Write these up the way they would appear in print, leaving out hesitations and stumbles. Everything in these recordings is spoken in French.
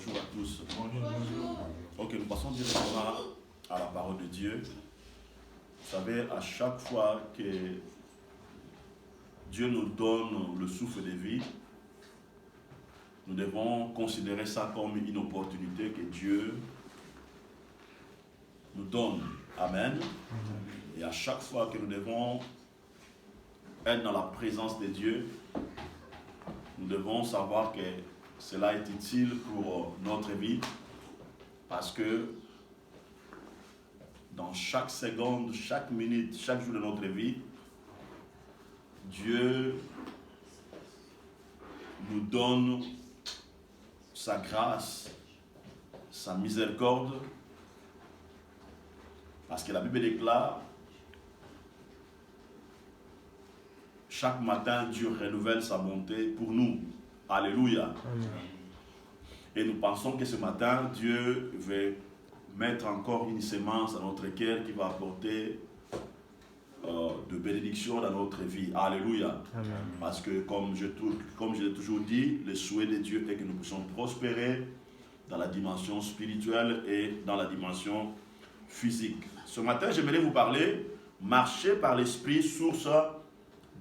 Bonjour à tous. Bonjour. Ok, nous passons directement à la parole de Dieu. Vous savez, à chaque fois que Dieu nous donne le souffle de vie, nous devons considérer ça comme une opportunité que Dieu nous donne. Amen. Et à chaque fois que nous devons être dans la présence de Dieu, nous devons savoir que cela est utile pour notre vie, parce que dans chaque seconde, chaque minute, chaque jour de notre vie, Dieu nous donne sa grâce, sa miséricorde, parce que la Bible déclare: chaque matin, Dieu renouvelle sa bonté pour nous. Alléluia. Amen. Et nous pensons que ce matin, Dieu veut mettre encore une semence dans notre cœur qui va apporter de bénédictions dans notre vie. Alléluia. Amen. Parce que comme je l'ai toujours dit, le souhait de Dieu est que nous puissions prospérer dans la dimension spirituelle et dans la dimension physique. Ce matin, j'aimerais vous parler: marcher par l'esprit, source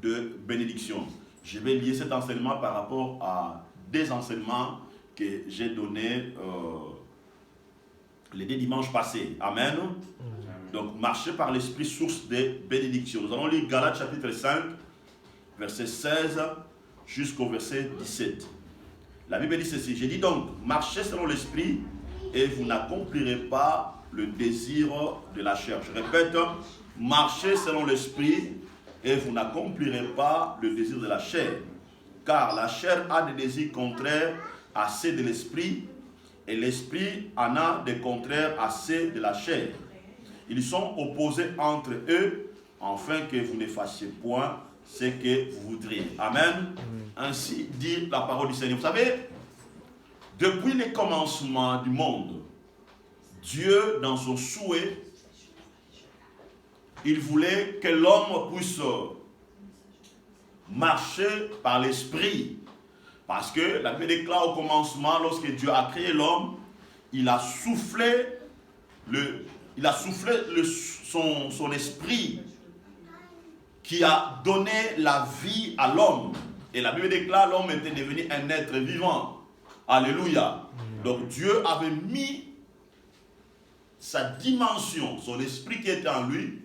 de bénédiction. Je vais lier cet enseignement par rapport à des enseignements que j'ai donnés les 2 dimanches passés. Amen. Donc, marcher par l'esprit, source de bénédiction. Nous allons lire Galates chapitre 5, verset 16 jusqu'au verset 17. La Bible dit ceci: j'ai dit donc, marchez selon l'esprit et vous n'accomplirez pas le désir de la chair. Je répète, marchez selon l'esprit et vous n'accomplirez pas le désir de la chair. Car la chair a des désirs contraires à ceux de l'esprit, et l'esprit en a des contraires à ceux de la chair. Ils sont opposés entre eux, afin que vous ne fassiez point ce que vous voudriez. Amen. Ainsi dit la parole du Seigneur. Vous savez, depuis le commencement du monde, Dieu, dans son souhait, il voulait que l'homme puisse marcher par l'esprit. Parce que la Bible déclare au commencement, lorsque Dieu a créé l'homme, il a soufflé son esprit qui a donné la vie à l'homme. Et la Bible déclare que l'homme était devenu un être vivant. Alléluia. Donc Dieu avait mis sa dimension, son esprit qui était en lui,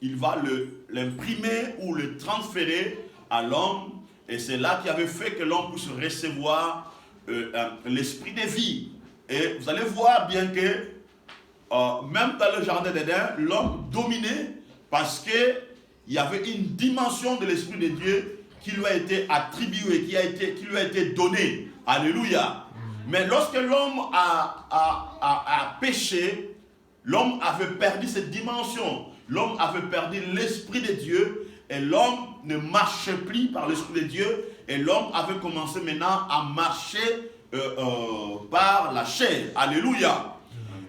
il va l'imprimer ou le transférer à l'homme, et c'est là qui avait fait que l'homme puisse recevoir l'esprit de vie. Et vous allez voir bien que même dans le jardin d'Éden, l'homme dominait parce qu'il y avait une dimension de l'esprit de Dieu qui lui a été attribuée, qui lui a été donnée. Alléluia. Mais lorsque l'homme a péché, l'homme avait perdu cette dimension. L'homme avait perdu l'esprit de Dieu et l'homme ne marchait plus par l'esprit de Dieu, et l'homme avait commencé maintenant à marcher par la chair. Alléluia.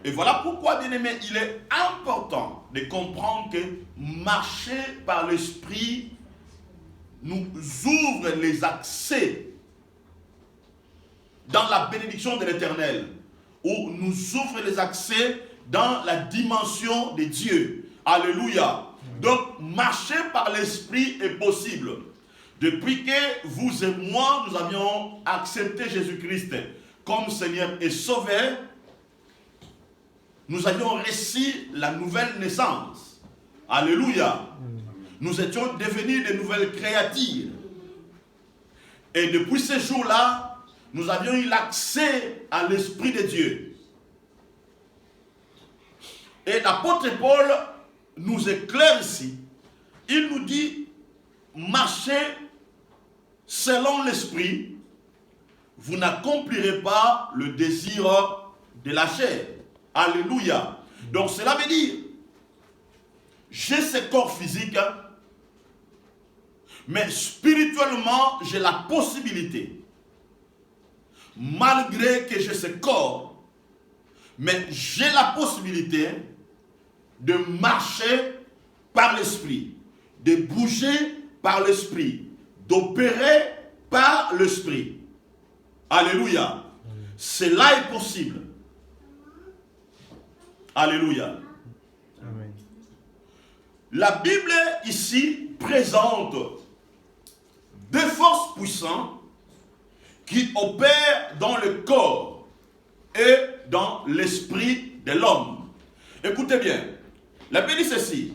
Et voilà pourquoi, bien aimé, il est important de comprendre que marcher par l'esprit nous ouvre les accès dans la bénédiction de l'Éternel, ou nous ouvre les accès dans la dimension de Dieu. Alléluia. Donc, marcher par l'esprit est possible. Depuis que vous et moi, nous avions accepté Jésus-Christ comme Seigneur et Sauveur, nous avions reçu la nouvelle naissance. Alléluia. Nous étions devenus de nouvelles créatures. Et depuis ce jour-là, nous avions eu l'accès à l'Esprit de Dieu. Et l'apôtre Paul nous éclaire ici. Il nous dit: marchez selon l'esprit, vous n'accomplirez pas le désir de la chair. Alléluia. Donc cela veut dire, j'ai ce corps physique, mais spirituellement j'ai la possibilité, malgré que j'ai ce corps, mais j'ai la possibilité de marcher par l'esprit, de bouger par l'esprit, d'opérer par l'esprit. Alléluia. cela est possible. Alléluia. Amen. La Bible ici présente deux forces puissantes qui opèrent dans le corps et dans l'esprit de l'homme. Écoutez bien, la Bible dit ceci: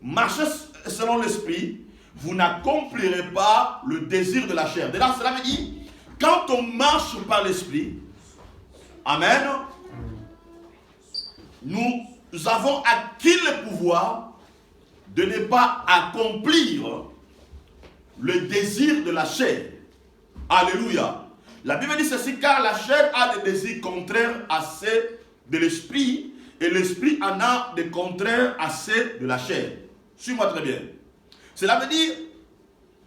marchez selon l'esprit, vous n'accomplirez pas le désir de la chair. D'ailleurs, cela veut dire, quand on marche par l'esprit, amen, nous avons acquis le pouvoir de ne pas accomplir le désir de la chair. Alléluia. La Bible dit ceci: car la chair a des désirs contraires à ceux de l'esprit, et l'esprit en a des contraires à ceux de la chair. Suis-moi très bien. Cela veut dire,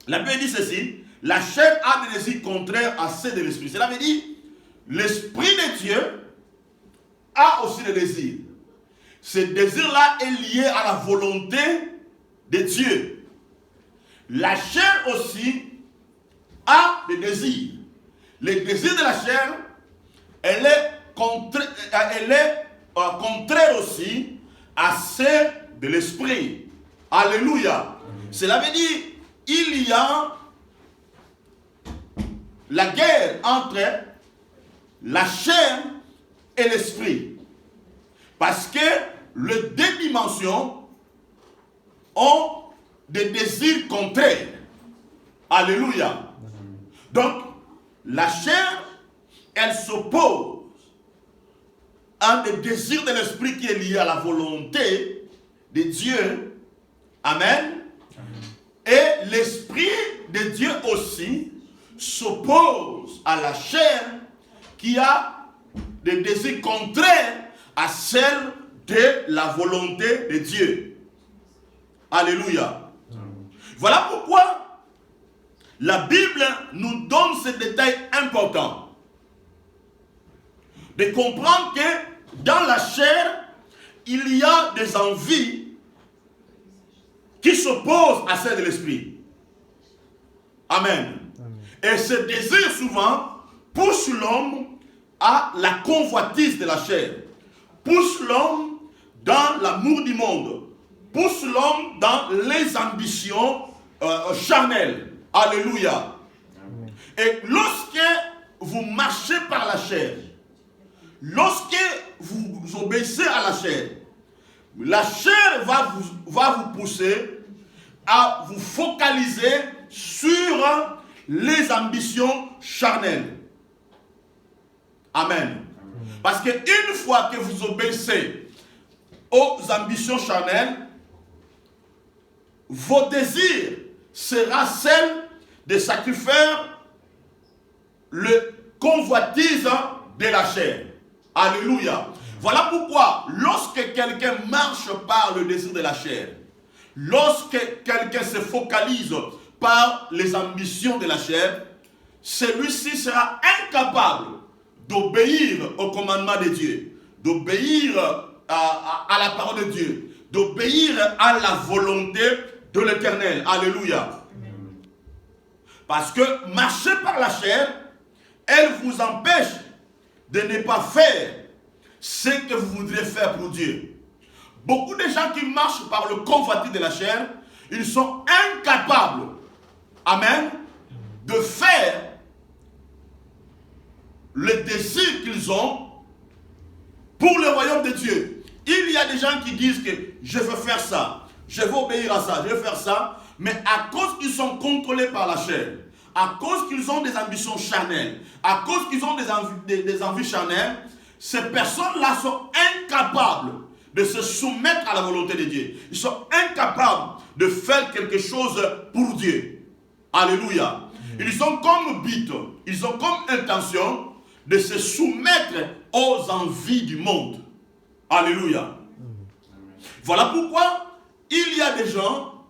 la Bible dit ceci: la chair a des désirs contraires à ceux de l'esprit. Cela veut dire, l'esprit de Dieu a aussi des désirs. Ce désir-là est lié à la volonté de Dieu. La chair aussi a des désirs. Le désir de la chair, elle est contraire aussi à ceux de l'esprit. Alléluia. Cela veut dire, il y a la guerre entre la chair et l'esprit. Parce que les deux dimensions ont des désirs contraires. Alléluia. Donc, la chair, elle s'oppose à des désirs de l'esprit qui est lié à la volonté de Dieu. Amen. Et l'esprit de Dieu aussi s'oppose à la chair qui a des désirs contraires à celle de la volonté de Dieu. Alléluia. Voilà pourquoi la Bible nous donne ce détail important. De comprendre que dans la chair, il y a des envies qui s'opposent à celles de l'esprit. Amen. Et ce désir souvent pousse l'homme à la convoitise de la chair, pousse l'homme dans l'amour du monde, pousse l'homme dans les ambitions charnelles. Alléluia. Amen. Et lorsque vous marchez par la chair, lorsque vous obéissez à la chair va vous pousser à vous focaliser sur les ambitions charnelles. Amen. Parce qu'une fois que vous obéissez aux ambitions charnelles, vos désirs sera celle de sacrifier le convoitise de la chair. Alléluia. Voilà pourquoi lorsque quelqu'un marche par le désir de la chair, lorsque quelqu'un se focalise par les ambitions de la chair, celui-ci sera incapable d'obéir au commandement de Dieu, d'obéir à la parole de Dieu, d'obéir à la volonté de l'Éternel. Alléluia. Parce que marcher par la chair, elle vous empêche de ne pas faire ce que vous voudrez faire pour Dieu. Beaucoup de gens qui marchent par le convoitise de la chair, ils sont incapables, amen, de faire le désir qu'ils ont pour le royaume de Dieu. Il y a des gens qui disent que je veux faire ça, je veux obéir à ça, je veux faire ça, mais à cause qu'ils sont contrôlés par la chair, à cause qu'ils ont des ambitions charnelles, à cause qu'ils ont des envies charnelles, ces personnes-là sont incapables de se soumettre à la volonté de Dieu. Ils sont incapables de faire quelque chose pour Dieu. Alléluia. Ils ont comme but, ils ont comme intention de se soumettre aux envies du monde. Alléluia. Voilà pourquoi il y a des gens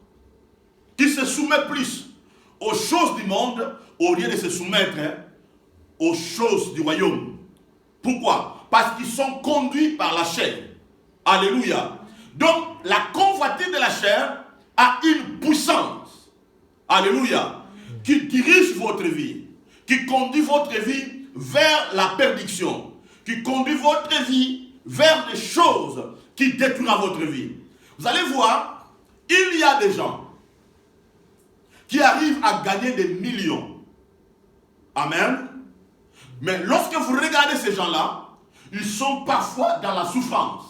qui se soumettent plus aux choses du monde au lieu de se soumettre aux choses du royaume. Pourquoi? Parce qu'ils sont conduits par la chair. Alléluia. Donc, la convoitise de la chair a une puissance. Alléluia. Qui dirige votre vie, qui conduit votre vie vers la perdition, qui conduit votre vie vers des choses qui détruiront votre vie. Vous allez voir, il y a des gens qui arrivent à gagner des millions. Amen. Mais lorsque vous regardez ces gens-là, ils sont parfois dans la souffrance.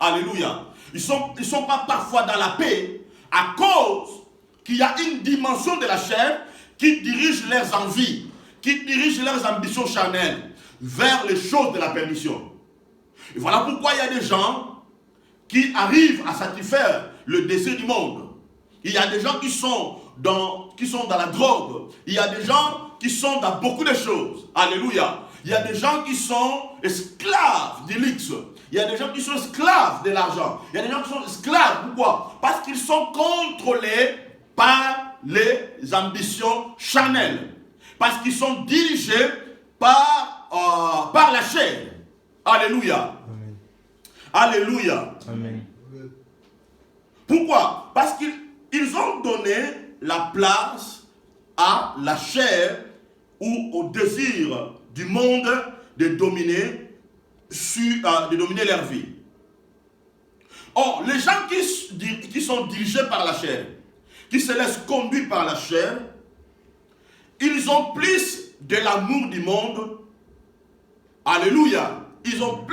Alléluia. Ils sont pas parfois dans la paix à cause qu'il y a une dimension de la chair qui dirige leurs envies, qui dirige leurs ambitions charnelles vers les choses de la perdition. Et voilà pourquoi il y a des gens qui arrivent à satisfaire le désir du monde. Il y a des gens qui sont dans la drogue. Il y a des gens qui sont dans beaucoup de choses. Alléluia. Il y a des gens qui sont esclaves du luxe. Il y a des gens qui sont esclaves de l'argent. Il y a des gens qui sont esclaves. Pourquoi? Parce qu'ils sont contrôlés par les ambitions charnelles. Parce qu'ils sont dirigés par la chair. Alléluia. Amen. Alléluia. Amen. Pourquoi? Parce qu'ils ont donné la place à la chair ou au désir du monde de dominer leur vie. Or, les gens qui sont dirigés par la chair, qui se laissent conduire par la chair, ils ont plus de l'amour du monde. Alléluia. Ils aiment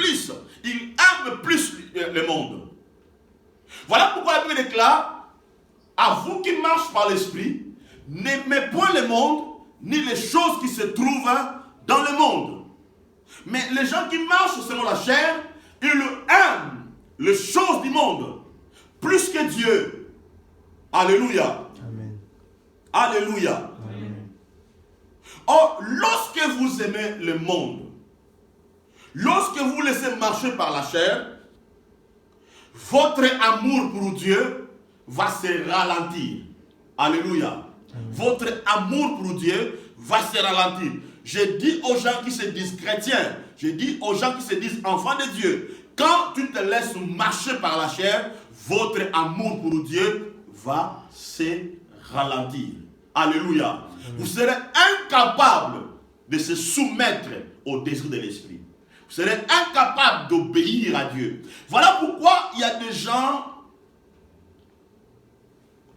plus le monde. Voilà pourquoi la Bible déclare, à vous qui marchez par l'esprit, n'aimez point le monde, ni les choses qui se trouvent dans le monde. Mais les gens qui marchent selon la chair, ils aiment les choses du monde, plus que Dieu. Alléluia. Amen. Alléluia. Amen. Or, lorsque vous aimez le monde, lorsque vous laissez marcher par la chair, votre amour pour Dieu va se ralentir. Alléluia. Votre amour pour Dieu va se ralentir. Je dis aux gens qui se disent chrétiens, je dis aux gens qui se disent enfants de Dieu, quand tu te laisses marcher par la chair, votre amour pour Dieu va se ralentir. Alléluia. Vous serez incapable de se soumettre au désir de l'esprit. Vous serez incapable d'obéir à Dieu. Voilà pourquoi il y a des gens,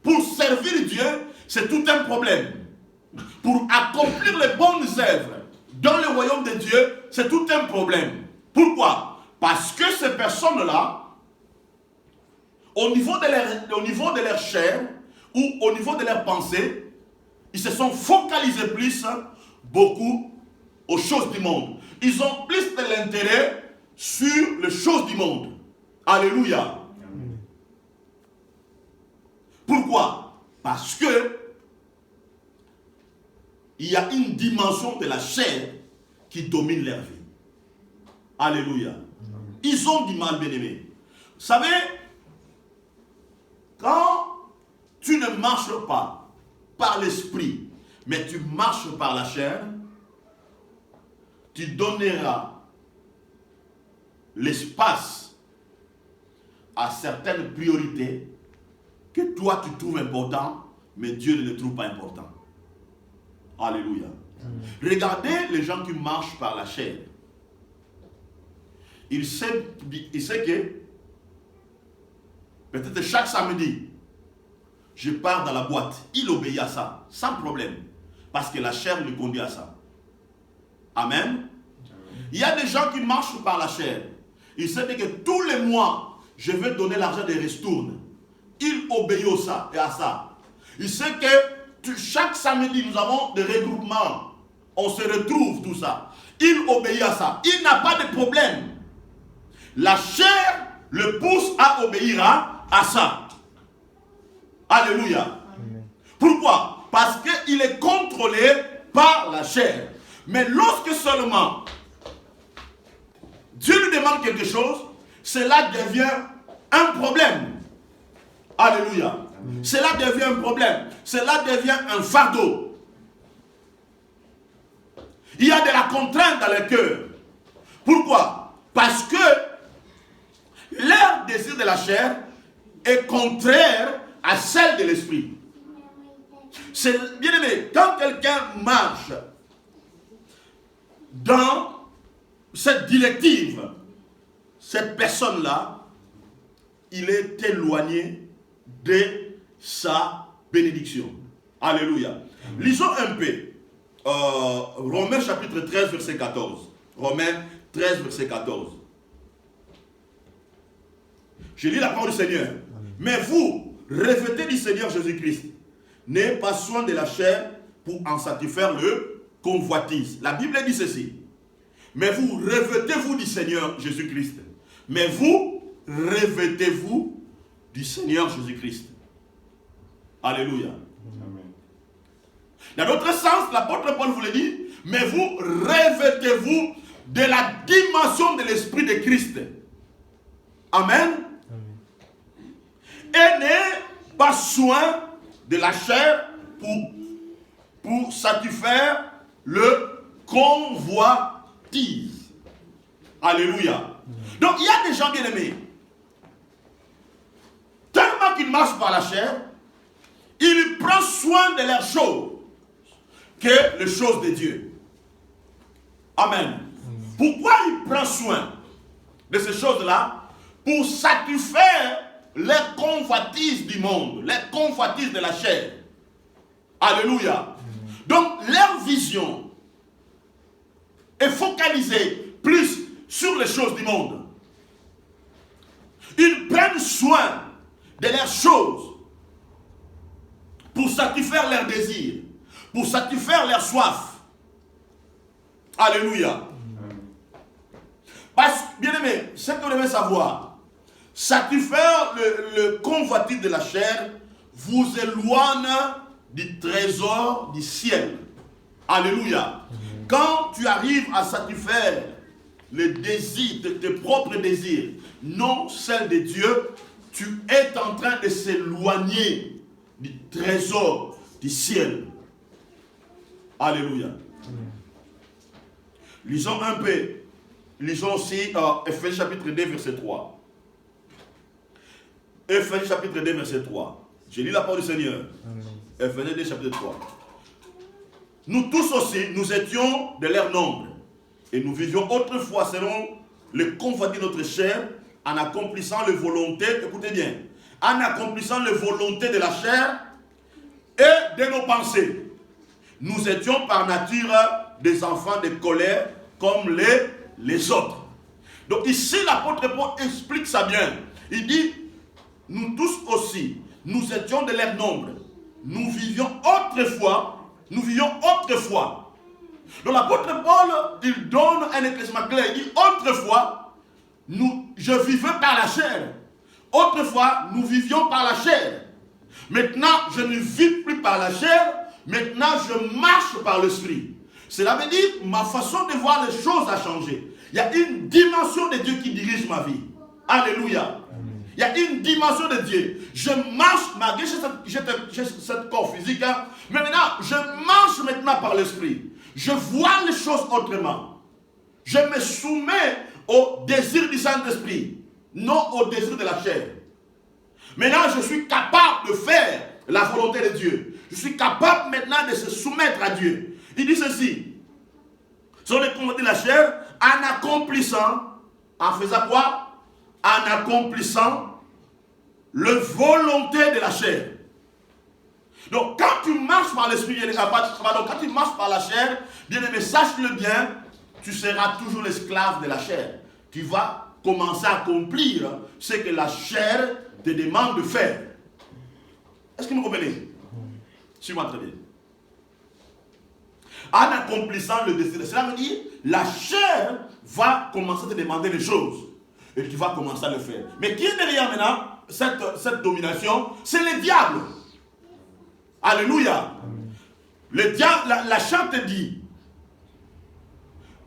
pour servir Dieu, c'est tout un problème. Pour accomplir les bonnes œuvres dans le royaume de Dieu, c'est tout un problème. Pourquoi? Parce que ces personnes-là, au niveau de leur chair, ou au niveau de leur pensée, ils se sont focalisés beaucoup aux choses du monde. Ils ont plus de l'intérêt sur les choses du monde. Alléluia. Pourquoi? Parce que il y a une dimension de la chair qui domine leur vie. Alléluia. Ils ont du mal, bien-aimé. Vous savez, quand tu ne marches pas par l'esprit, mais tu marches par la chair, tu donneras l'espace à certaines priorités que toi tu trouves importantes, mais Dieu ne les trouve pas importantes. Alléluia. Regardez les gens qui marchent par la chair. Il sait que peut-être chaque samedi, je pars dans la boîte. Il obéit à ça, sans problème. Parce que la chair le conduit à ça. Amen. Il y a des gens qui marchent par la chair. Il sait que tous les mois, je vais donner l'argent des ristournes. Il obéit à ça. Il sait que chaque samedi, nous avons des regroupements. On se retrouve, tout ça. Il obéit à ça. Il n'a pas de problème. La chair le pousse à obéir à ça. Alléluia. Amen. Pourquoi? Parce qu'il est contrôlé par la chair. Mais lorsque seulement Dieu lui demande quelque chose, cela devient un problème. Alléluia. Cela devient un problème. Cela devient un fardeau. Il y a de la contrainte dans le cœur. Pourquoi? Parce que leur désir de la chair est contraire à celle de l'esprit. C'est bien aimé, quand quelqu'un marche dans cette directive, cette personne-là, il est éloigné de sa bénédiction. Alléluia. Lisons un peu Romains chapitre 13, verset 14. Romains 13, verset 14. Je lis la parole du Seigneur. Amen. Mais vous, revêtez du Seigneur Jésus-Christ. N'ayez pas soin de la chair pour en satisfaire le convoitise. La Bible dit ceci. Mais vous, revêtez-vous du Seigneur Jésus-Christ. Mais vous, revêtez-vous du Seigneur Jésus-Christ. Alléluia. Amen. Dans l'autre sens, l'apôtre Paul vous le dit, mais vous, revêtez-vous de la dimension de l'Esprit de Christ. Amen. Et n'ayez pas soin de la chair pour satisfaire le convoitise. Alléluia. Donc il y a des gens bien aimés. Tellement qu'ils marchent par la chair, ils prennent soin de leurs choses que les choses de Dieu. Amen. Pourquoi ils prennent soin de ces choses-là? Pour satisfaire les convoitises du monde, les convoitises de la chair. Alléluia. Donc leur vision est focalisée plus sur les choses du monde. Ils prennent soin de leurs choses pour satisfaire leurs désirs, pour satisfaire leur soif. Alléluia. Parce que, bien aimé, ce que vous devez savoir, satisfaire le convoitise de la chair vous éloigne du trésor du ciel. Alléluia. Quand tu arrives à satisfaire les désirs, tes propres désirs, non celles de Dieu, tu es en train de s'éloigner du trésor du ciel. Alléluia. Lisons un peu. Lisons aussi Ephésiens chapitre 2, verset 3. Ephésiens chapitre 2, verset 3. Je lis la parole du Seigneur. Ephésiens 2, chapitre 3. Nous tous aussi, nous étions de leur nombre. Et nous vivions autrefois selon le convoitise de notre chair, en accomplissant les volontés, écoutez bien, en accomplissant les volontés de la chair et de nos pensées. Nous étions par nature des enfants de colère comme les autres. Donc ici, l'apôtre Paul explique ça bien. Il dit, nous tous aussi, nous étions de leur nombre. Nous vivions autrefois. Donc l'apôtre Paul, il donne un éclaircissement clair. Il dit, autrefois, je vivais par la chair. Autrefois, nous vivions par la chair. Maintenant, je ne vis plus par la chair. Maintenant, je marche par l'esprit. Cela veut dire que ma façon de voir les choses a changé. Il y a une dimension de Dieu qui dirige ma vie. Alléluia. Il y a une dimension de Dieu. Je marche, malgré j'ai cette corps physique, hein, mais maintenant, je marche maintenant par l'esprit. Je vois les choses autrement. Je me soumets au désir du Saint-Esprit, non au désir de la chair. Maintenant, je suis capable de faire la volonté de Dieu. Je suis capable maintenant de se soumettre à Dieu. Il dit ceci. Sur les convoitises de la chair, en accomplissant, en faisant quoi? En accomplissant la volonté de la chair. Donc, quand tu marches par l'esprit, quand tu marches par la chair, bien aimé, sache-le bien, tu seras toujours l'esclave de la chair. Tu vas commencer à accomplir ce que la chair te demande de faire. Est-ce que vous comprenez? Suis-moi très bien. En accomplissant le désir, cela veut dire la chair va commencer à te demander des choses. Et tu vas commencer à le faire. Mais qui est derrière maintenant cette domination? C'est le diable. Alléluia. Le diable, la chair te dit,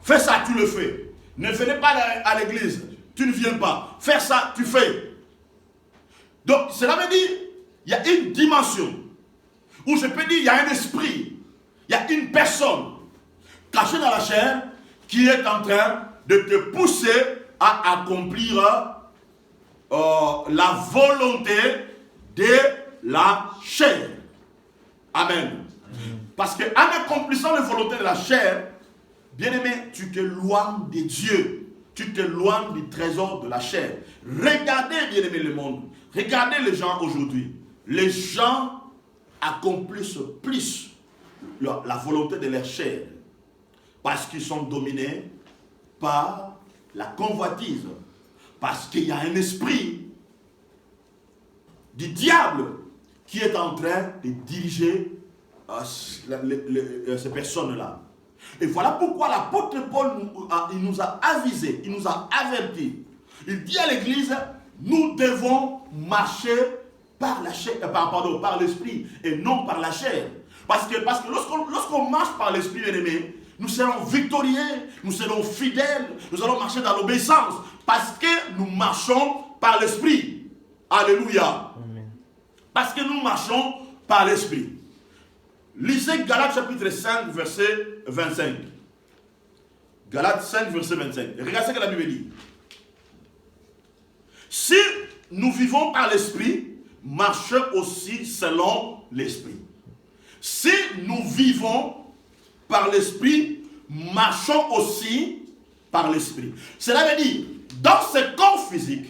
fais ça, tu le fais. Ne venez pas à l'église, tu ne viens pas. Fais ça, tu fais. Donc, cela veut dire, il y a une dimension où je peux dire, il y a un esprit, il y a une personne cachée dans la chair qui est en train de te pousser à accomplir la volonté de la chair. Amen. Parce qu'en accomplissant la volonté de la chair, bien-aimé, tu t'éloignes de Dieu. Tu t'éloignes du trésor de la chair. Regardez, bien-aimé, le monde. Regardez les gens aujourd'hui. Les gens accomplissent plus la volonté de leur chair parce qu'ils sont dominés par la convoitise. Parce qu'il y a un esprit du diable qui est en train de diriger ces personnes-là. Et voilà pourquoi l'apôtre Paul il nous a avisés, il nous a avertis. Il dit à l'église, nous devons marcher par la chair, par l'esprit et non par la chair. Parce que lorsqu'on marche par l'esprit, bien-aimé, nous serons victorieux, nous serons fidèles, nous allons marcher dans l'obéissance parce que nous marchons par l'esprit. Alléluia. Amen. Parce que nous marchons par l'esprit. Lisez Galates chapitre 5, verset 25. Galates 5, verset 25. Regardez ce que la Bible dit. Si nous vivons par l'esprit, marchons aussi selon l'esprit. Si nous vivons par l'esprit, marchons aussi par l'esprit. Cela veut dire, dans ce corps physique,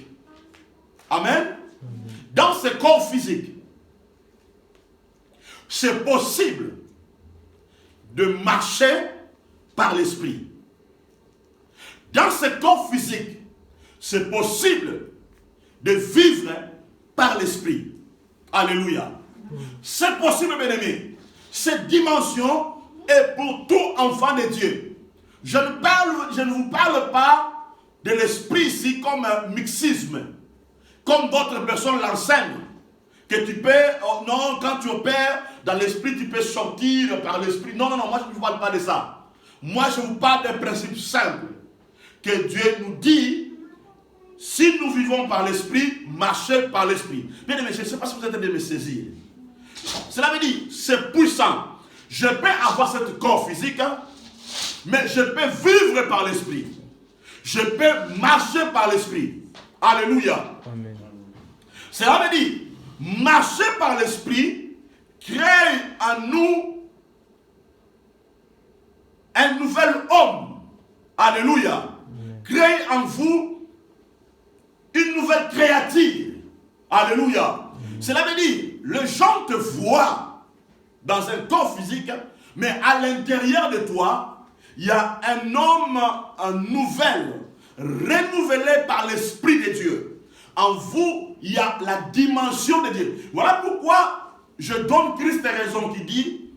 amen, dans ce corps physique, c'est possible de marcher par l'esprit. Dans ce corps physique, c'est possible de vivre par l'esprit. Alléluia. C'est possible, bien-aimé. Cette dimension est pour tout enfant de Dieu. Je ne vous parle pas de l'esprit ici comme un mixisme, comme d'autres personnes l'enseignent. Que tu peux, non, quand tu opères dans l'esprit, tu peux sortir par l'esprit. Non, moi je ne vous parle pas de ça. Moi je vous parle d'un principe simple. Que Dieu nous dit, si nous vivons par l'esprit, marchez par l'esprit. Bien aimé, je ne sais pas si vous êtes en train de me saisir. Cela veut dire, c'est puissant. Je peux avoir ce corps physique, hein, mais je peux vivre par l'esprit. Je peux marcher par l'esprit. Alléluia. Amen. Cela veut dire, marcher par l'esprit crée en nous un nouvel homme. Alléluia. Crée en vous une nouvelle créature. Alléluia. Cela veut dire, les gens te voient dans un corps physique, mais à l'intérieur de toi, il y a un homme nouvel, renouvelé par l'Esprit de Dieu. En vous, il y a la dimension de Dieu. Voilà pourquoi je donne Christ raison qui dit,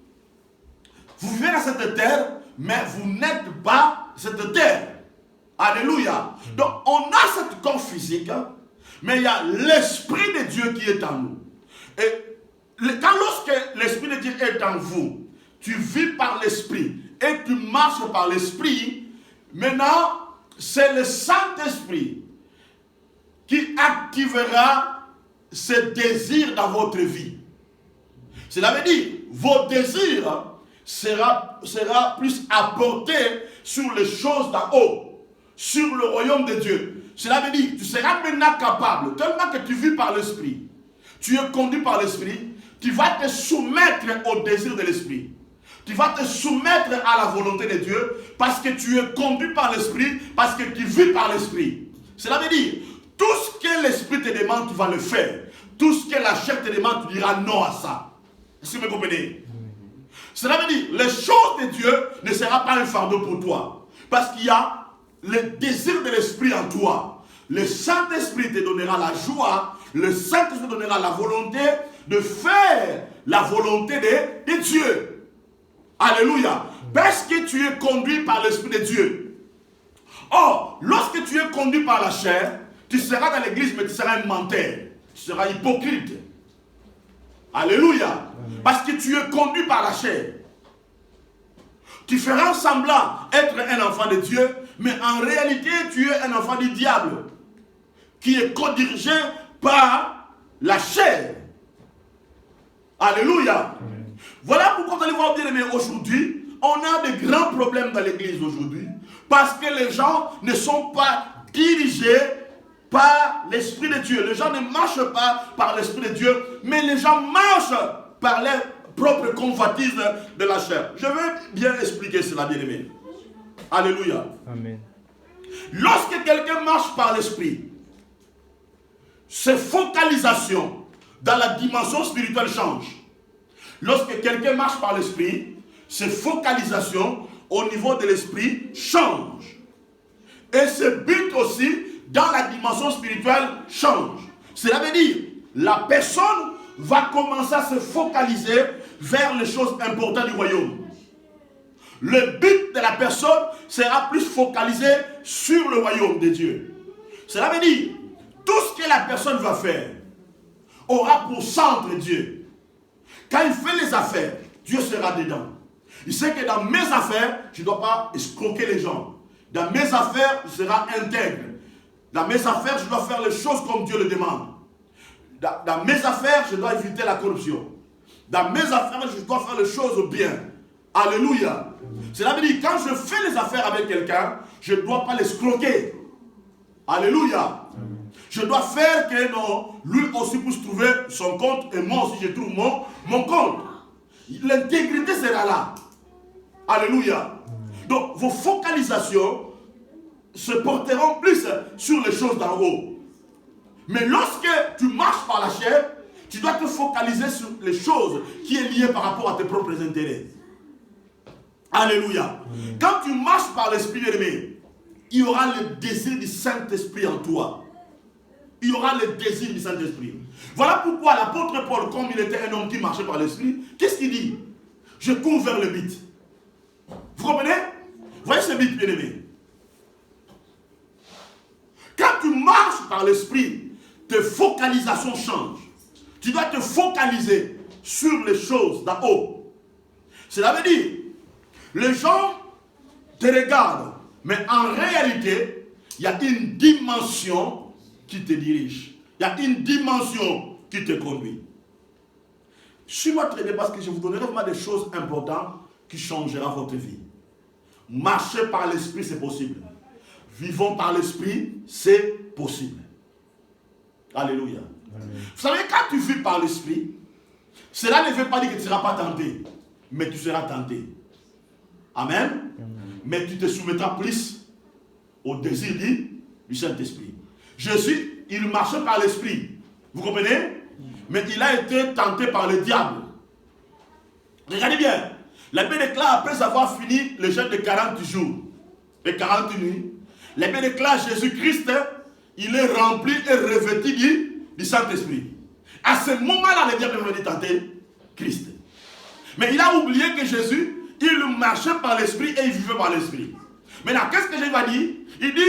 vous vivez dans cette terre, mais vous n'êtes pas cette terre. Alléluia. Donc, on a ce corps physique, mais il y a l'Esprit de Dieu qui est en nous. Et lorsque l'Esprit de Dieu est en vous, tu vis par l'Esprit et tu marches par l'Esprit, maintenant, c'est le Saint-Esprit qui activera ce désir dans votre vie. Cela veut dire, vos désirs sera plus apportés sur les choses d'en haut, sur le royaume de Dieu. Cela veut dire, tu seras maintenant capable, tellement que tu vis par l'Esprit, tu es conduit par l'Esprit, tu vas te soumettre au désir de l'Esprit. Tu vas te soumettre à la volonté de Dieu parce que tu es conduit par l'Esprit, parce que tu vis par l'Esprit. Cela veut dire, tout ce que l'Esprit te demande, tu vas le faire. Tout ce que la chair te demande, tu diras non à ça. Est-ce que vous me comprenez? Cela veut dire, les choses de Dieu ne seront pas un fardeau pour toi. Parce qu'il y a le désir de l'Esprit en toi. Le Saint-Esprit te donnera la joie, le Saint-Esprit te donnera la volonté de faire la volonté de Dieu. Alléluia. Parce que tu es conduit par l'Esprit de Dieu. Or, lorsque tu es conduit par la chair, tu seras dans l'église, mais tu seras un menteur. Tu seras hypocrite. Alléluia. Parce que tu es conduit par la chair. Tu feras semblant être un enfant de Dieu, mais en réalité, tu es un enfant du diable, qui est codirigé par la chair. Alléluia. Voilà pourquoi vous allez voir, bien aimé, aujourd'hui, on a de grands problèmes dans l'église aujourd'hui, parce que les gens ne sont pas dirigés par l'Esprit de Dieu. Les gens ne marchent pas par l'Esprit de Dieu, mais les gens marchent par leur propre convoitise de la chair. Je veux bien expliquer cela, bien aimé. Alléluia. Amen. Lorsque quelqu'un marche par l'esprit, ses focalisations dans la dimension spirituelle changent. Lorsque quelqu'un marche par l'esprit, ses focalisations au niveau de l'esprit changent. Et ses buts aussi dans la dimension spirituelle changent. Cela veut dire, la personne va commencer à se focaliser vers les choses importantes du royaume. Le but de la personne sera plus focalisé sur le royaume de Dieu. Cela veut dire, tout ce que la personne va faire aura pour centre Dieu. Quand il fait les affaires, Dieu sera dedans. Il sait que dans mes affaires, je ne dois pas escroquer les gens. Dans mes affaires, je serai intègre. Dans mes affaires, je dois faire les choses comme Dieu le demande. Dans mes affaires, je dois éviter la corruption. Dans mes affaires, je dois faire les choses bien. Alléluia. Cela veut dire, quand je fais les affaires avec quelqu'un, je ne dois pas l'escroquer. Alléluia. Je dois faire que non, lui aussi puisse trouver son compte et moi aussi je trouve mon compte. L'intégrité sera là. Alléluia. Donc vos focalisations se porteront plus sur les choses d'en haut. Mais lorsque tu marches par la chair, tu dois te focaliser sur les choses qui sont liées par rapport à tes propres intérêts. Alléluia. Quand tu marches par l'esprit aimé, il y aura le désir du Saint-Esprit en toi. Il y aura le désir du Saint-Esprit. Voilà pourquoi l'apôtre Paul, comme il était un homme qui marchait par l'esprit, qu'est-ce qu'il dit? Je cours vers le but. Vous comprenez? Voyez ce but, bien-aimé. Quand tu marches par l'esprit, tes focalisations changent. Tu dois te focaliser sur les choses d'en haut. Cela veut dire, les gens te regardent, mais en réalité, il y a une dimension qui te dirige. Il y a une dimension qui te conduit. Suis-moi très bien parce que je vous donnerai vraiment des choses importantes qui changeront votre vie. Marcher par l'esprit, c'est possible. Vivons par l'esprit, c'est possible. Alléluia. Amen. Vous savez, quand tu vis par l'esprit, cela ne veut pas dire que tu ne seras pas tenté, mais tu seras tenté. Amen. Amen. Mais tu te soumettras plus au désir du Saint-Esprit. Jésus, il marchait par l'esprit. Vous comprenez? Mais il a été tenté par le diable. Regardez bien. La Bible déclare, après avoir fini le jeûne de 40 jours et 40 nuits, la Bible déclare Jésus-Christ, il est rempli et revêtu du Saint-Esprit. À ce moment-là, le diable est venu tenter Christ. Mais il a oublié que Jésus, il marchait par l'esprit et il vivait par l'esprit. Maintenant, qu'est-ce que Jésus va dire? Il dit,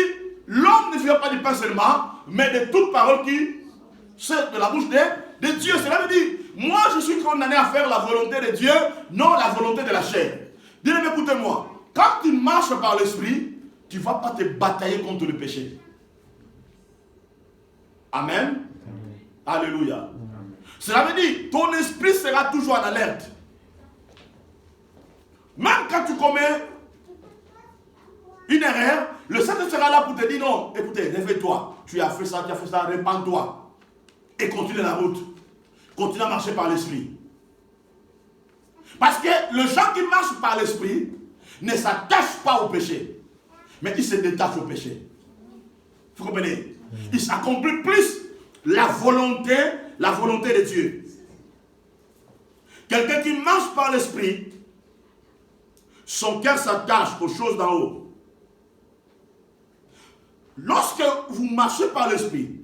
l'homme ne vient pas du pain seulement, mais de toute parole qui sort de la bouche de Dieu. Cela veut dire, moi je suis condamné à faire la volonté de Dieu, non la volonté de la chair. Dis-le, écoutez-moi, quand tu marches par l'esprit, tu ne vas pas te batailler contre le péché. Amen. Alléluia. Amen. Cela veut dire, ton esprit sera toujours en alerte. Même quand tu commets une erreur, le Seigneur sera là pour te dire non, écoutez, réveille-toi, tu as fait ça, répands-toi. Et continue la route. Continue à marcher par l'esprit. Parce que les gens qui marchent par l'esprit ne s'attachent pas au péché, mais ils se détachent au péché. Vous comprenez? Ils s'accomplissent plus la volonté de Dieu. Quelqu'un qui marche par l'esprit, son cœur s'attache aux choses d'en haut. Lorsque vous marchez par l'esprit,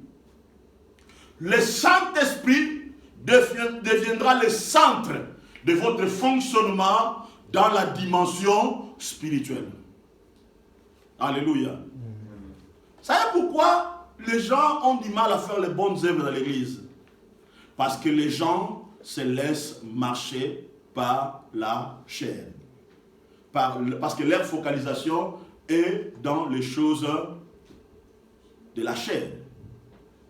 le Saint-Esprit deviendra le centre de votre fonctionnement dans la dimension spirituelle. Alléluia. Vous savez pourquoi les gens ont du mal à faire les bonnes œuvres dans l'église? Parce que les gens se laissent marcher par la chair. Parce que leur focalisation est dans les choses de la chair.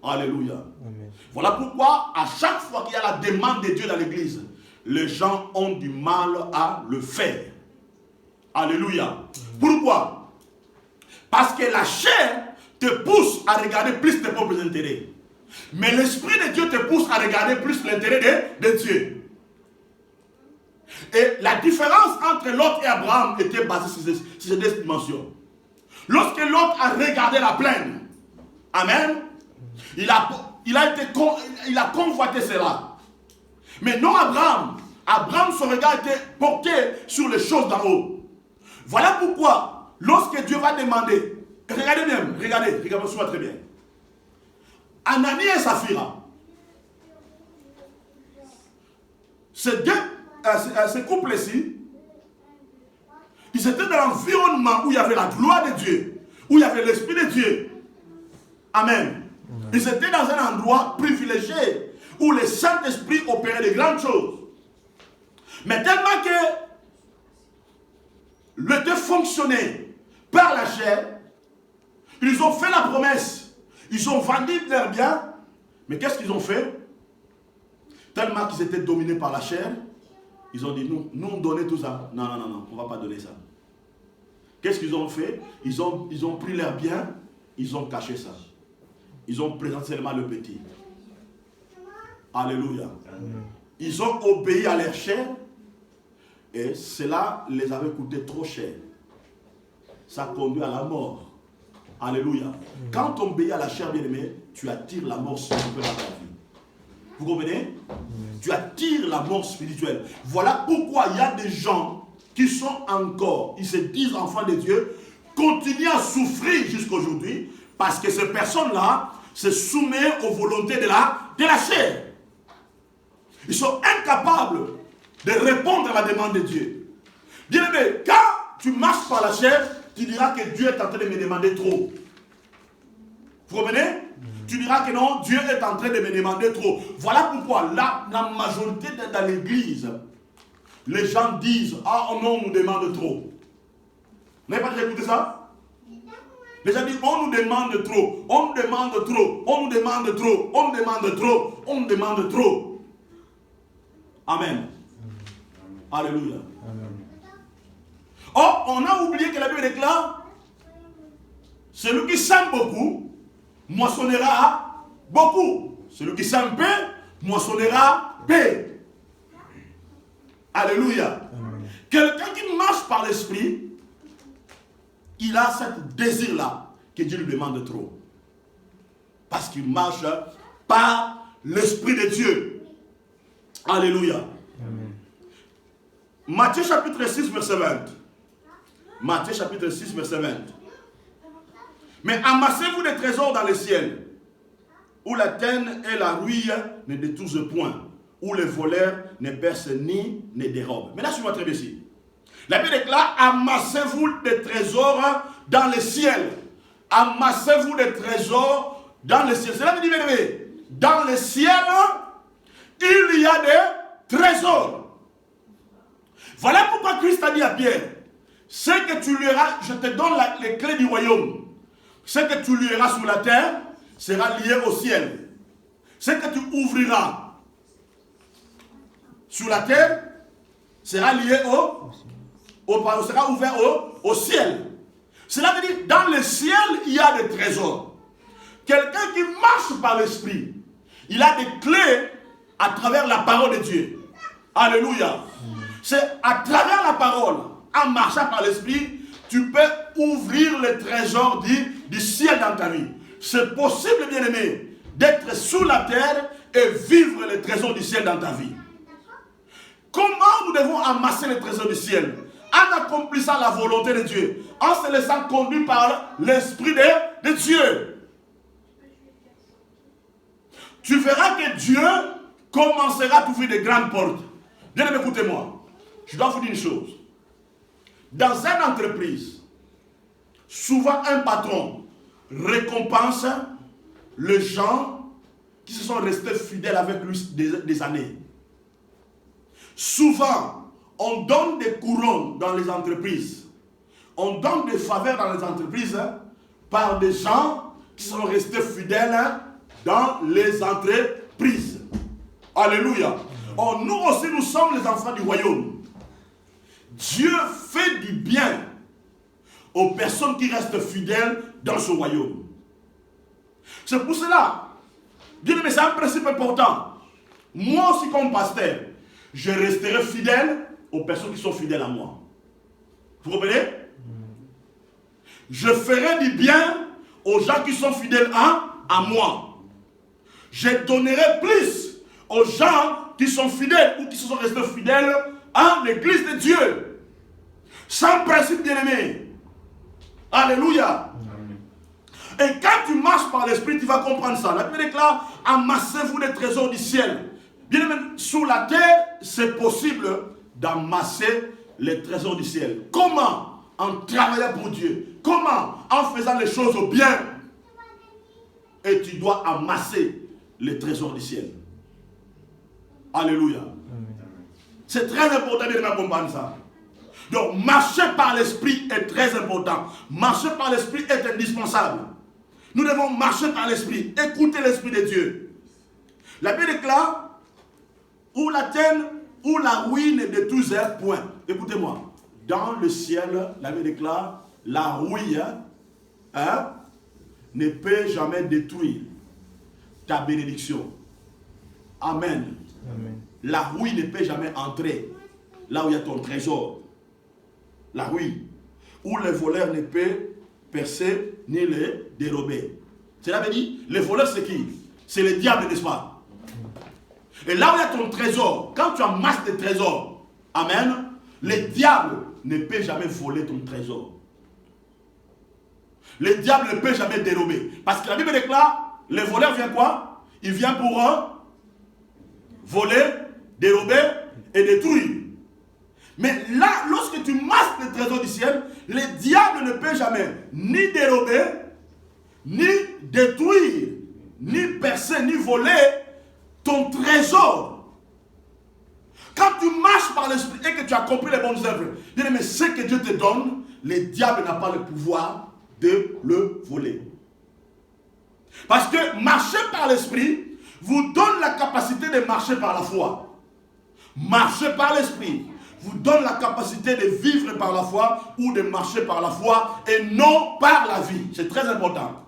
Alléluia. Amen. Voilà pourquoi à chaque fois qu'il y a la demande de Dieu dans l'église, les gens ont du mal à le faire. Alléluia. Amen. Pourquoi? Parce que la chair te pousse à regarder plus tes propres intérêts. Mais l'Esprit de Dieu te pousse à regarder plus l'intérêt de Dieu. Et la différence entre Lot et Abraham était basée sur ces deux dimensions. Lorsque Lot a regardé la plaine, amen, il a convoité cela. Mais non Abraham. Abraham, son regard était porté sur les choses d'en haut. Voilà pourquoi, lorsque Dieu va demander, regardez bien, regardez-moi très bien. Anani et Saphira, ces couples-ci, ils étaient dans l'environnement où il y avait la gloire de Dieu, où il y avait l'Esprit de Dieu. Amen. Ils étaient dans un endroit privilégié où le Saint-Esprit opérait de grandes choses. Mais tellement que le Dieu fonctionnait par la chair, ils ont fait la promesse, ils ont vendu leurs biens, mais qu'est-ce qu'ils ont fait? Tellement qu'ils étaient dominés par la chair, ils ont dit, nous on donnait tout ça. Non, on ne va pas donner ça. Qu'est-ce qu'ils ont fait? Ils ont pris leurs biens, ils ont caché ça. Ils ont présenté seulement le petit. Alléluia. Ils ont obéi à leur chair et cela les avait coûté trop cher. Ça conduit à la mort. Alléluia. Quand on obéit à la chair, bien aimé, tu attires la mort spirituelle dans ta vie. Vous comprenez? Tu attires la mort spirituelle. Voilà pourquoi il y a des gens qui sont encore, ils se disent enfants de Dieu, continuent à souffrir jusqu'aujourd'hui parce que ces personnes-là se soumettent aux volontés de la chair. Ils sont incapables de répondre à la demande de Dieu. Bien aimé, quand tu marches par la chair, tu diras que Dieu est en train de me demander trop. Vous comprenez? Tu diras que non, Dieu est en train de me demander trop. Voilà pourquoi la majorité dans l'église, les gens disent, ah non, on nous demande trop. Vous n'avez pas déjà écouté ça? Les gens disent, on nous demande trop, on nous demande trop, on nous demande trop, on nous demande trop, on nous demande trop. Amen. Alléluia. Or, on a oublié que la Bible déclare, celui qui sème beaucoup, moissonnera beaucoup. Celui qui sème peu, moissonnera peu. Alléluia. Quelqu'un qui marche par l'esprit, il a ce désir-là que Dieu lui demande trop. Parce qu'il marche par l'esprit de Dieu. Alléluia. Amen. Matthieu chapitre 6, verset 20. Matthieu chapitre 6, verset 20. Mais amassez-vous des trésors dans le ciel, où la teigne et la rouille ne détruisent point, où les voleurs ne percent ni ne dérobent. Mais là, suivez-moi très bien ici. La Bible déclare, amassez-vous des trésors dans le ciel. Amassez-vous des trésors dans le ciel. Cela veut dire, dans le ciel, il y a des trésors. Voilà pourquoi Christ a dit à Pierre, ce que tu liras, je te donne les clés du royaume. Ce que tu liras sur la terre sera lié au ciel. Ce que tu ouvriras sur la terre sera lié sera ouvert au ciel. Cela veut dire, dans le ciel, il y a des trésors. Quelqu'un qui marche par l'esprit, il a des clés à travers la parole de Dieu. Alléluia. C'est à travers la parole, en marchant par l'esprit, tu peux ouvrir les trésors du ciel dans ta vie. C'est possible, bien aimé, d'être sous la terre et vivre les trésors du ciel dans ta vie. Comment nous devons amasser les trésors du ciel? En accomplissant la volonté de Dieu, en se laissant conduire par l'Esprit de Dieu. Tu verras que Dieu commencera à t'ouvrir de grandes portes. Bien aimé, écoutez-moi. Je dois vous dire une chose. Dans une entreprise, souvent un patron récompense les gens qui se sont restés fidèles avec lui des années. Souvent, on donne des couronnes dans les entreprises. On donne des faveurs dans les entreprises par des gens qui sont restés fidèles dans les entreprises. Alléluia. Or, nous aussi, nous sommes les enfants du royaume. Dieu fait du bien aux personnes qui restent fidèles dans ce royaume. C'est pour cela, bien aimé, c'est un principe important. Moi aussi, comme pasteur, je resterai fidèle aux personnes qui sont fidèles à moi. Vous comprenez? Je ferai du bien aux gens qui sont fidèles à moi. Je donnerai plus aux gens qui sont fidèles ou qui se sont restés fidèles à l'église de Dieu. Sans principe, bien-aimé. Alléluia. Et quand tu marches par l'esprit, tu vas comprendre ça. La Bible déclare, amassez-vous des trésors du ciel. Bien aimé, sous la terre, c'est possible d'amasser les trésors du ciel. Comment? En travaillant pour Dieu. Comment? En faisant les choses au bien. Et tu dois amasser les trésors du ciel. Alléluia. C'est très important de comprendre ça. Donc, marcher par l'esprit est très important. Marcher par l'esprit est indispensable. Nous devons marcher par l'esprit. Écouter l'esprit de Dieu. La Bible déclare, ou la tienne, ou la ruine de tous est point. Écoutez-moi. Dans le ciel, la Bible déclare, la ruine ne peut jamais détruire ta bénédiction. Amen. Amen. La ruine ne peut jamais entrer là où il y a ton trésor. La ruine. Où le voleur ne peut percer ni le dérober. Cela veut dire, le voleur c'est qui? C'est le diable, n'est-ce pas? Et là où il y a ton trésor, quand tu amasses tes trésors, amen, le diable ne peut jamais voler ton trésor. Le diable ne peut jamais dérober. Parce que la Bible déclare, le voleur vient quoi? Il vient pour voler, dérober et détruire. Mais là, lorsque tu masses le trésor du ciel, le diable ne peut jamais ni dérober, ni détruire, ni percer, ni voler ton trésor. Quand tu marches par l'esprit et que tu as compris les bonnes œuvres, bien aimé, ce que Dieu te donne, le diable n'a pas le pouvoir de le voler. Parce que marcher par l'esprit vous donne la capacité de marcher par la foi. Marcher par l'esprit vous donne la capacité de vivre par la foi ou de marcher par la foi et non par la vie. C'est très important.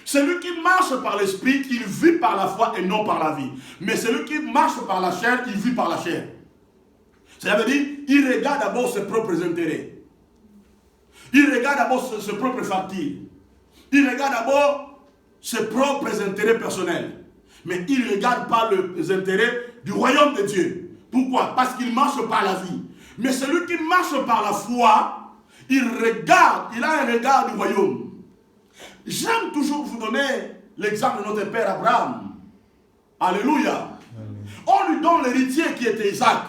Celui qui marche par l'esprit, il vit par la foi et non par la vie. Mais celui qui marche par la chair, il vit par la chair. Cela veut dire, il regarde d'abord ses propres intérêts. Il regarde d'abord ses propres factures. Il regarde d'abord ses propres intérêts personnels. Mais il ne regarde pas les intérêts du royaume de Dieu. Pourquoi? Parce qu'il marche par la vie. Mais celui qui marche par la foi, il regarde, il a un regard du royaume. J'aime toujours vous donner l'exemple de notre père Abraham. Alléluia. On lui donne l'héritier qui était Isaac.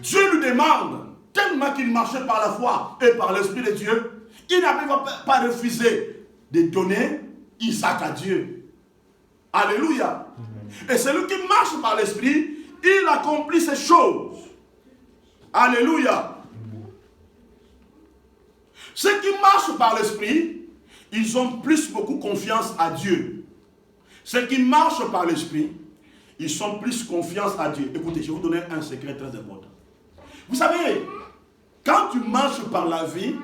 Dieu lui demande, tellement qu'il marchait par la foi et par l'Esprit de Dieu, il n'avait pas refusé de donner Isaac à Dieu. Alléluia. Et celui qui marche par l'Esprit, il accomplit ces choses. Alléluia. Ceux qui marchent par l'Esprit, ils ont beaucoup confiance à Dieu. Ceux qui marchent par l'Esprit, ils ont plus confiance à Dieu. Écoutez, je vais vous donner un secret très important. Vous savez, quand tu marches par la vie,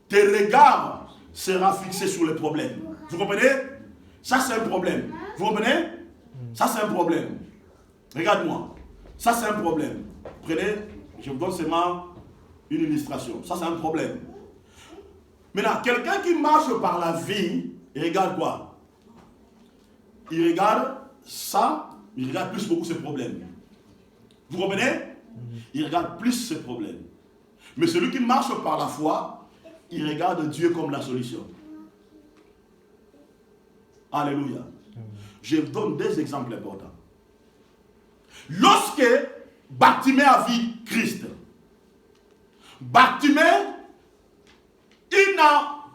tes regards seront fixés sur les problèmes. Vous comprenez? Ça, c'est un problème. Vous comprenez? Ça, c'est un problème. Regarde-moi. Ça, c'est un problème. Prenez, je vous donne seulement une illustration. Ça, c'est un problème. Maintenant, quelqu'un qui marche par la vie, il regarde quoi? Il regarde ça, il regarde plus beaucoup ses problèmes. Vous comprenez? Il regarde plus ses problèmes. Mais celui qui marche par la foi, il regarde Dieu comme la solution. Alléluia. Je vous donne des exemples importants. Lorsque Bartimée a vu Christ, Bartimée, il n'a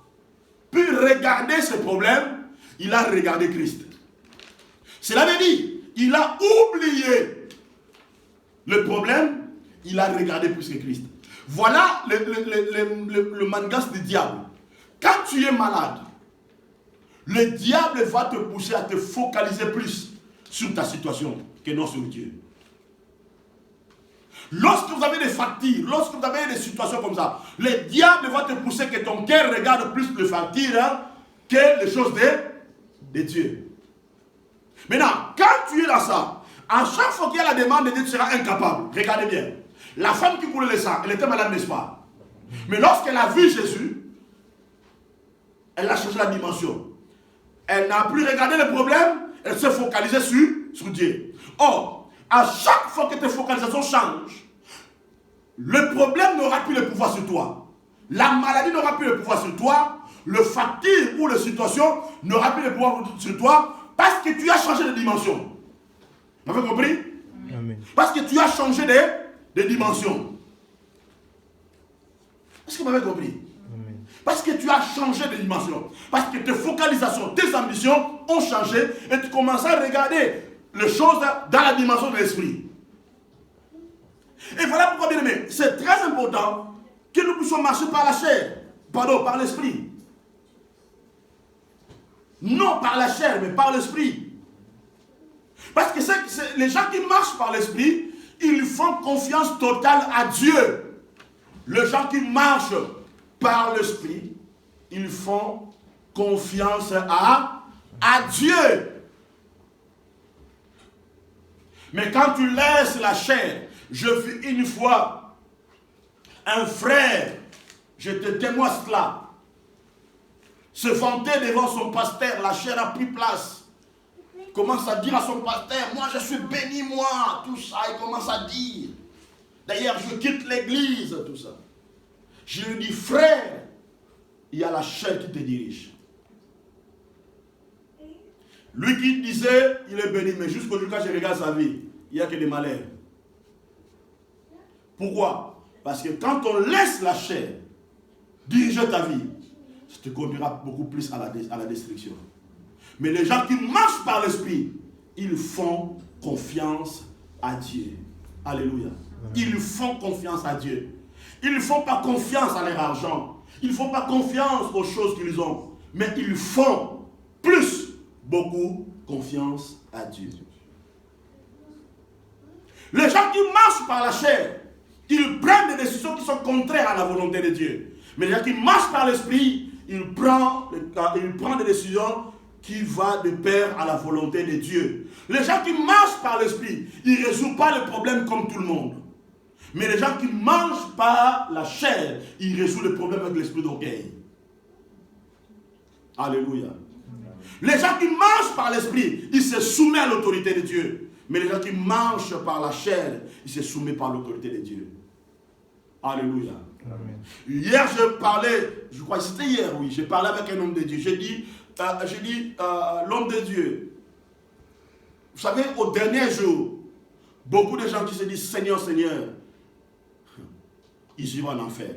pu regarder ses problèmes, il a regardé Christ. Cela veut dire, il a oublié le problème, il a regardé plus que Christ. Voilà le mangas du diable. Quand tu es malade, le diable va te pousser à te focaliser plus sur ta situation que non sur Dieu. Lorsque vous avez des factures, lorsque vous avez des situations comme ça, le diable va te pousser que ton cœur regarde plus les factures que les choses de Dieu. Maintenant, quand tu es dans ça, à chaque fois qu'il y a la demande de Dieu, tu seras incapable. Regardez bien. La femme qui coulait le sang, elle était malade, n'est-ce pas? Mais lorsqu'elle a vu Jésus, elle a changé la dimension. Elle n'a plus regardé le problème, elle s'est focalisée sur Dieu. Or, à chaque fois que tes focalisations changent, le problème n'aura plus le pouvoir sur toi. La maladie n'aura plus le pouvoir sur toi. Le fatigue ou la situation n'aura plus le pouvoir sur toi parce que tu as changé de dimension. Vous avez compris? Amen. Parce que tu as changé de dimension. Est-ce que vous m'avez compris? Amen. Parce que tu as changé de dimension. Parce que tes focalisations, tes ambitions ont changé et tu commences à regarder les choses dans la dimension de l'esprit. Et voilà pourquoi, bien aimé, c'est très important que nous puissions marcher par la chair. Pardon, par l'esprit. Non par la chair, mais par l'esprit. Parce que les gens qui marchent par l'esprit, ils font confiance totale à Dieu. Les gens qui marchent par l'esprit, ils font confiance à Dieu. Mais quand tu laisses la chair, je vis une fois un frère, je te témoigne cela, se vanter devant son pasteur, la chair a pris place. Commence à dire à son pasteur, moi je suis béni, moi, tout ça, il commence à dire. D'ailleurs, je quitte l'église, tout ça. Je lui dis, frère, il y a la chair qui te dirige. Lui qui disait, il est béni, mais jusqu'aujourd'hui, quand je regarde sa vie, il n'y a que des malheurs. Pourquoi? Parce que quand on laisse la chair diriger ta vie, ça te conduira beaucoup plus à la destruction. Mais les gens qui marchent par l'esprit, ils font confiance à Dieu. Alléluia. Ils font confiance à Dieu. Ils ne font pas confiance à leur argent. Ils ne font pas confiance aux choses qu'ils ont. Mais ils font beaucoup confiance à Dieu. Les gens qui marchent par la chair, ils prennent des décisions qui sont contraires à la volonté de Dieu. Mais les gens qui marchent par l'esprit, ils prennent des décisions qui vont de pair à la volonté de Dieu. Les gens qui marchent par l'esprit, ils ne résolvent pas les problèmes comme tout le monde. Mais les gens qui mangent par la chair, ils résolvent les problèmes avec l'esprit d'orgueil. Alléluia. Les gens qui mangent par l'esprit, ils se soumettent à l'autorité de Dieu. Mais les gens qui mangent par la chair, ils se soumettent par l'autorité de Dieu. Alléluia. Amen. Hier, je parlais, je crois que c'était hier, oui, j'ai parlé avec un homme de Dieu. J'ai dit, l'homme de Dieu, vous savez, au dernier jour, beaucoup de gens qui se disent Seigneur, Seigneur, ils iront en enfer.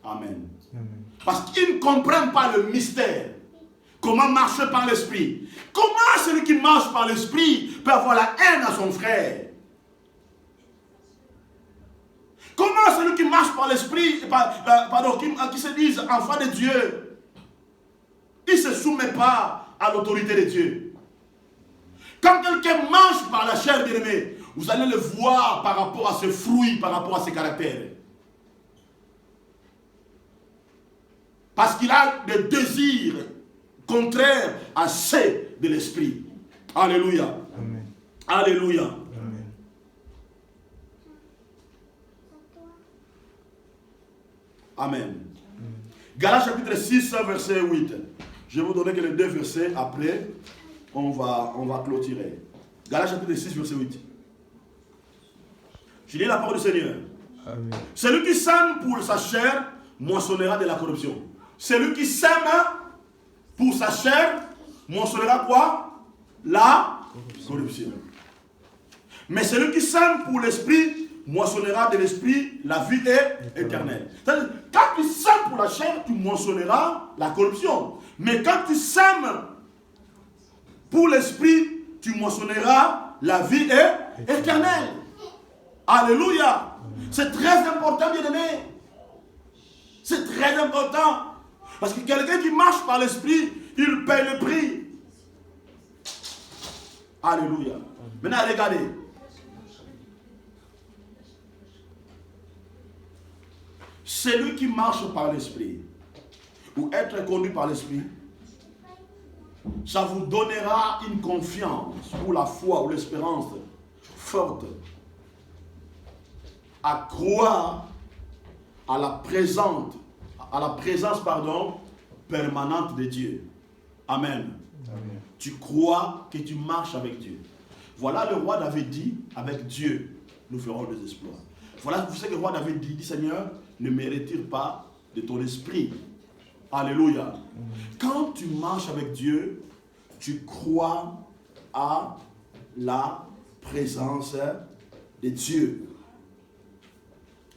Amen. Amen. Parce qu'ils ne comprennent pas le mystère. Comment marcher par l'esprit. Comment celui qui marche par l'esprit peut avoir la haine à son frère. Comment celui qui marche par l'esprit, qui se disent enfant de Dieu, il ne se soumet pas à l'autorité de Dieu. Quand quelqu'un marche par la chair, bien aimé, vous allez le voir par rapport à ses fruits, par rapport à ses caractères. Parce qu'il a des désirs contraires à ceux de l'esprit. Alléluia. Amen. Alléluia. Amen. Amen. Galates chapitre 6, verset 8. Je vais vous donner que les deux versets, après, on va clôturer. Galates chapitre 6, verset 8. Je lis la parole du Seigneur. Amen. Celui qui sème pour sa chair moissonnera de la corruption. Celui qui sème pour sa chair moissonnera quoi? La corruption. Mais celui qui sème pour l'esprit moissonnera de l'esprit la vie éternelle. C'est-à-dire, quand tu sèmes pour la chair, tu moissonneras la corruption. Mais quand tu sèmes pour l'esprit, tu moissonneras la vie éternelle. Alléluia. C'est très important, bien-aimé. C'est très important. Parce que quelqu'un qui marche par l'esprit, il paye le prix. Alléluia. Maintenant, regardez. Celui qui marche par l'esprit, ou être conduit par l'esprit, ça vous donnera une confiance, ou la foi, ou l'espérance forte. à croire à la présence permanente de Dieu. Amen. Amen. Tu crois que tu marches avec Dieu. Voilà le roi David dit, avec Dieu, nous ferons des exploits. Voilà ce que le roi David dit, Seigneur, ne me retire pas de ton esprit. Alléluia. Quand tu marches avec Dieu, tu crois à la présence de Dieu.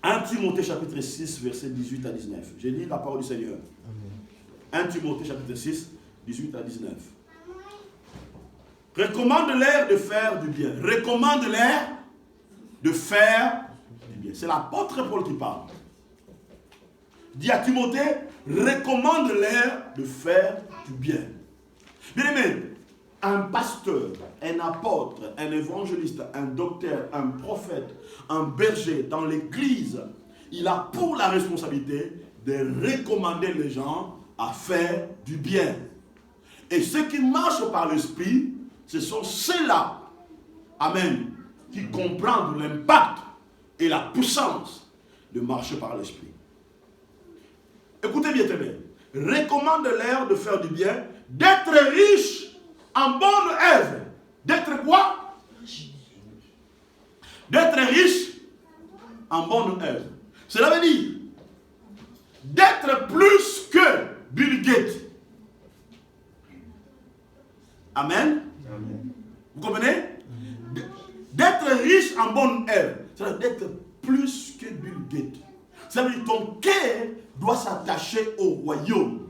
1 Timothée chapitre 6, verset 18 à 19. J'ai lu la parole du Seigneur. Amen. 1 Timothée chapitre 6, 18 à 19. Recommande-leur de faire du bien. Recommande-leur de faire du bien. C'est l'apôtre Paul qui parle. Dis à Timothée, recommande-leur de faire du bien. Bien aimé, un pasteur, un apôtre, un évangéliste, un docteur, un prophète, un berger dans l'église, il a pour la responsabilité de recommander les gens à faire du bien. Et ceux qui marchent par l'esprit, ce sont ceux-là, amen, qui comprennent l'impact et la puissance de marcher par l'esprit. Écoutez bien, très bien. Recommande-leur de faire du bien, d'être riche en bonne œuvre. D'être quoi? D'être riche en bonne œuvre. Cela veut dire d'être plus que Bill Gates. Amen. Amen. Vous comprenez? D'être riche en bonne œuvre. C'est-à-dire d'être plus que Bill Gates. Ça veut dire que ton cœur doit s'attacher au royaume.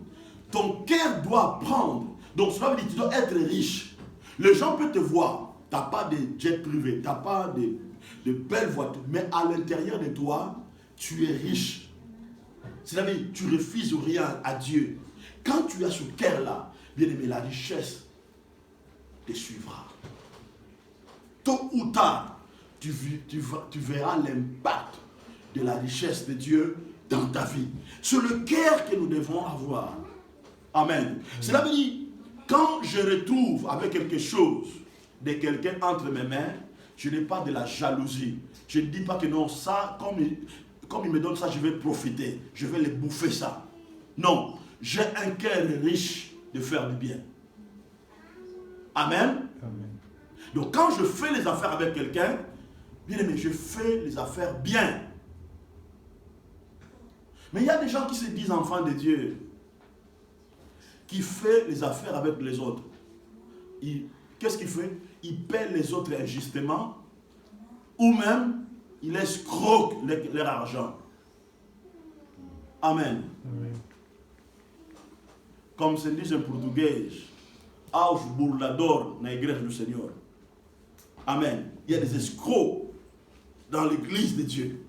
Ton cœur doit prendre. Donc cela veut dire que tu dois être riche. Les gens peuvent te voir. Tu n'as pas de jet privé. Tu n'as pas de belles voitures. Mais à l'intérieur de toi, tu es riche. C'est-à-dire que tu refuses rien à Dieu. Quand tu as ce cœur-là, bien aimé, la richesse te suivra. Tôt ou tard, tu verras l'impact de la richesse de Dieu dans ta vie. C'est le cœur que nous devons avoir. Amen. Cela veut dire, quand je retrouve avec quelque chose de quelqu'un entre mes mains, je n'ai pas de la jalousie. Je ne dis pas que non, ça, comme il me donne ça, je vais profiter. Je vais les bouffer ça. Non, j'ai un cœur riche de faire du bien. Amen. Amen. Donc quand je fais les affaires avec quelqu'un, bien aimé, je fais les affaires bien. Mais il y a des gens qui se disent enfants de Dieu, qui fait les affaires avec les autres. Qu'est-ce qu'il fait? Il paie les autres injustement, ou même il escroque leur argent. Amen. Amen. Comme se dit en portugais, aos burlador na igreja do Seigneur. Amen. Il y a des escrocs dans l'église de Dieu.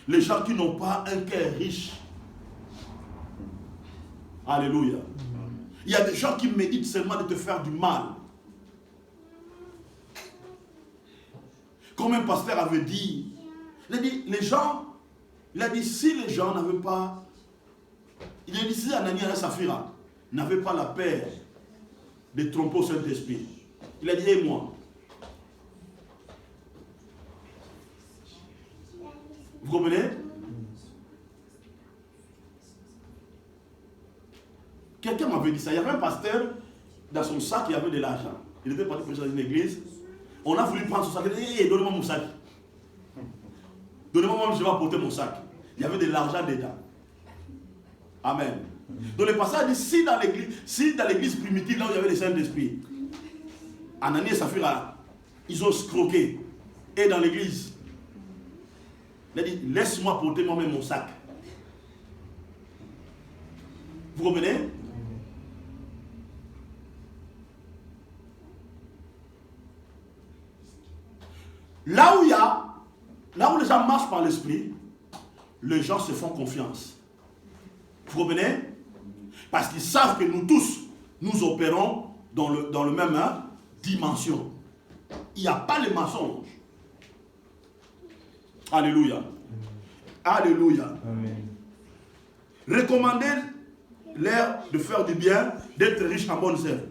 Les gens qui n'ont pas un cœur riche. Alléluia. Il y a des gens qui méditent seulement de te faire du mal. Comme un pasteur avait dit, il a dit, si les gens n'avaient pas, il a dit, si Anania et Saphira n'avaient pas la paix de tromper au Saint-Esprit, il a dit, et moi. Vous comprenez? Quelqu'un m'avait dit ça. Il y avait un pasteur, dans son sac, il y avait de l'argent. Il était parti prêcher dans une église. On a voulu prendre son sac. Il a dit, hey, donnez-moi mon sac. Donnez-moi, je vais apporter mon sac. Il y avait de l'argent dedans. Amen. Donc le pasteur a dit, si dans l'église primitive, là où il y avait le Saint-Esprit, Ananias et Saphira, ils ont scroqué. Et dans l'église, il a dit, laisse-moi porter moi-même mon sac. Vous comprenez? Là où les gens marchent par l'esprit, les gens se font confiance. Vous comprenez? Parce qu'ils savent que nous tous, nous opérons dans le même dimension. Il n'y a pas de mensonge. Alléluia. Alléluia. Amen. Recommandez-leur de faire du bien, d'être riches en bonnes œuvres.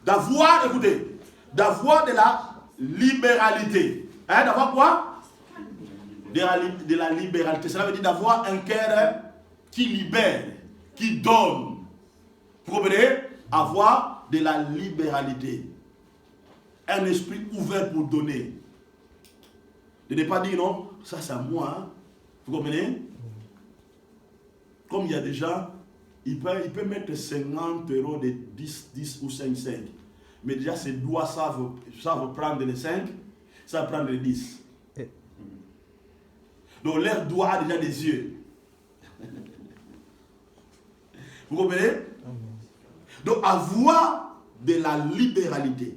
D'avoir, écoutez, d'avoir de la libéralité. Hein, d'avoir quoi? De la libéralité. Cela veut dire d'avoir un cœur qui libère, qui donne. Vous comprenez? Avoir de la libéralité. Un esprit ouvert pour donner. De ne pas dire non, ça c'est à moi. Hein. Vous comprenez? Comme il y a déjà, il peut mettre 50 € de 10 ou 5. Mais déjà ses doigts savent prendre les 5, ça va prendre les 10. Donc leur doigt a déjà des yeux. Vous comprenez? Donc avoir de la libéralité,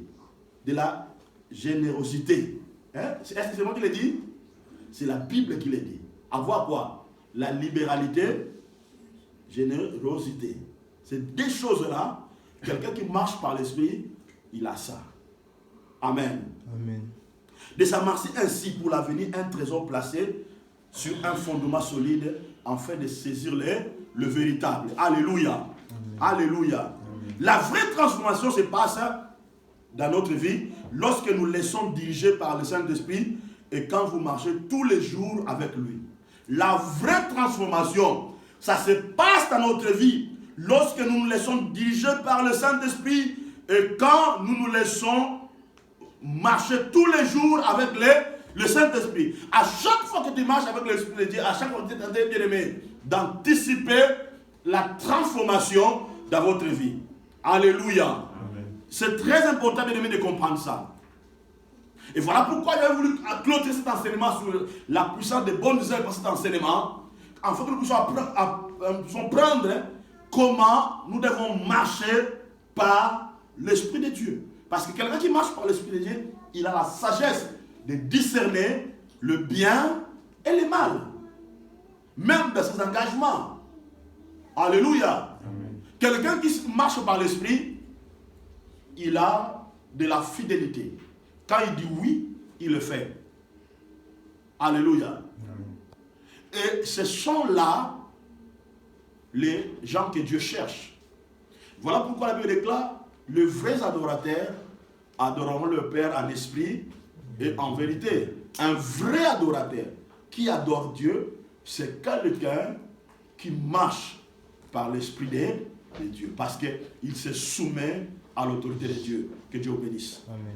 de la générosité. Hein? Est-ce que c'est moi qui l'ai dit? C'est la Bible qui l'a dit. Avoir quoi? La libéralité, générosité. Ces deux choses-là, quelqu'un qui marche par l'esprit, il a ça. Amen. Amen. De s'amasser ainsi pour l'avenir un trésor placé sur un fondement solide afin de saisir le véritable. Alléluia. Amen. Alléluia. Amen. La vraie transformation se passe dans notre vie lorsque nous laissons diriger par le Saint-Esprit et quand vous marchez tous les jours avec lui. La vraie transformation, ça se passe dans notre vie lorsque nous nous laissons diriger par le Saint-Esprit et quand nous nous laissons marcher tous les jours avec le Saint-Esprit. À chaque fois que tu marches avec l'Esprit de Dieu, à chaque fois que tu es en train, bien aimé, d'anticiper la transformation dans votre vie. Alléluia. C'est très important, bien aimé, de comprendre ça. Et voilà pourquoi j'avais voulu clôturer cet enseignement sur la puissance des bonnes œuvres par cet enseignement, afin que nous puissions prendre comment nous devons marcher par l'Esprit de Dieu. Parce que quelqu'un qui marche par l'Esprit de Dieu, il a la sagesse de discerner le bien et le mal. Même dans ses engagements. Alléluia. Amen. Quelqu'un qui marche par l'Esprit, il a de la fidélité. Quand il dit oui, il le fait. Alléluia. Amen. Et ce sont là les gens que Dieu cherche. Voilà pourquoi la Bible déclare: les vrais adorateurs adoreront le Père en esprit et en vérité. Un vrai adorateur qui adore Dieu, c'est quelqu'un qui marche par l'esprit de Dieu. Parce qu'il se soumet à l'autorité de Dieu. Que Dieu bénisse. Amen.